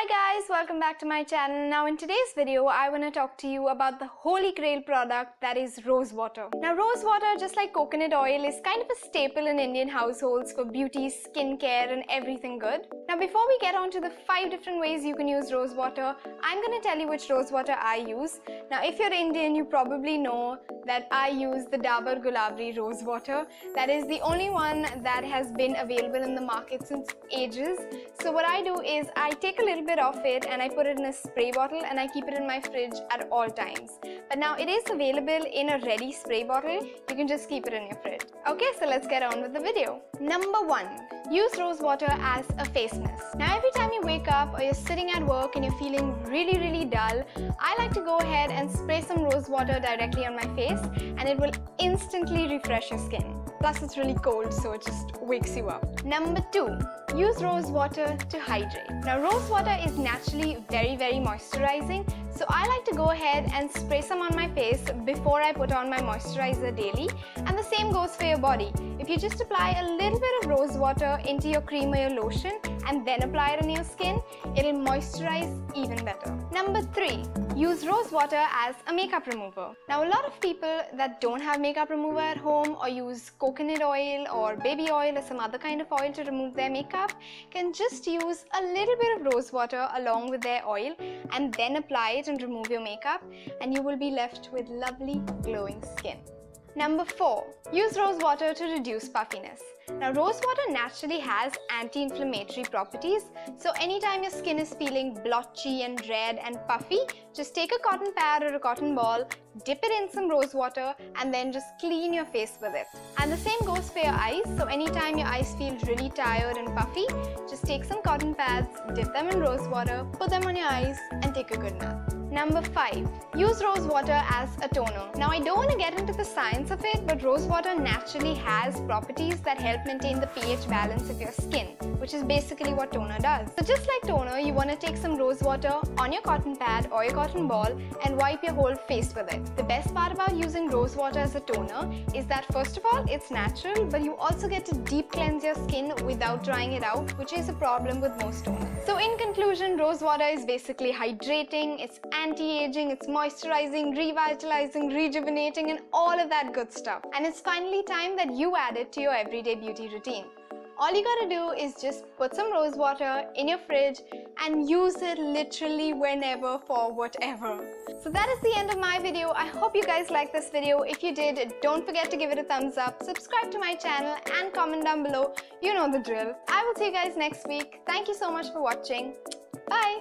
Hi guys, welcome back to my channel. Now in today's video, I want to talk to you about the holy grail product that is rose water. Now rose water, just like coconut oil, is kind of a staple in Indian households for beauty, skincare and everything good. Now before we get on to the 5 different ways you can use rose water, I'm going to tell you which rose water I use. Now if you're Indian, you probably know that I use the Dabur Gulabri rose water. That is the only one that has been available in the market since ages. So what I do is I take a little bit of it and I put it in a spray bottle and I keep it in my fridge at all times. But now it is available in a ready spray bottle. You can just keep it in your fridge. Okay, so let's get on with the video. Number 1. Use rose water as a face mist. Now every time you wake up or you're sitting at work and you're feeling really dull, I like to go ahead and spray some rose water directly on my face and it will instantly refresh your skin. Plus it's really cold, so it just wakes you up. Number 2. Use rose water to hydrate. Now rose water is naturally very moisturizing, so I like to go ahead and spray some on my face before I put on my moisturizer daily, and the same goes for your body. If you just apply a little bit of rose water into your cream or your lotion and then apply it on your skin, it'll moisturize even better. Number 3. Use rose water as a makeup remover. Now a lot of people that don't have makeup remover at home or use coconut oil or baby oil or some other kind of oil to remove their makeup can just use a little bit of rose water along with their oil and then apply it and remove your makeup, and you will be left with lovely glowing skin. Number 4. Use rose water to reduce puffiness. Now rose water naturally has anti-inflammatory properties, so anytime your skin is feeling blotchy and red and puffy, just take a cotton pad or a cotton ball, dip it in some rose water and then just clean your face with it. And the same goes for your eyes, so anytime your eyes feel really tired and puffy, just take some cotton pads, dip them in rose water, put them on your eyes and take a good nap. Number 5. Use rose water as a toner. Now I don't want to get into the science of it, but rose water naturally has properties that help maintain the pH balance of your skin, which is basically what toner does. So just like toner, you want to take some rose water on your cotton pad or your cotton ball and wipe your whole face with it. The best part about using rose water as a toner is that first of all, it's natural, but you also get to deep cleanse your skin without drying it out, which is a problem with most toners. So in conclusion, rose water is basically hydrating, it's anti-aging, it's moisturizing, revitalizing, rejuvenating and all of that good stuff. And it's finally time that you add it to your everyday beauty routine. All you gotta do is just put some rose water in your fridge and use it literally whenever for whatever. So that is the end of my video. I hope you guys liked this video. If you did, don't forget to give it a thumbs up, subscribe to my channel and comment down below. You know the drill. I will see you guys next week. Thank you so much for watching. Bye!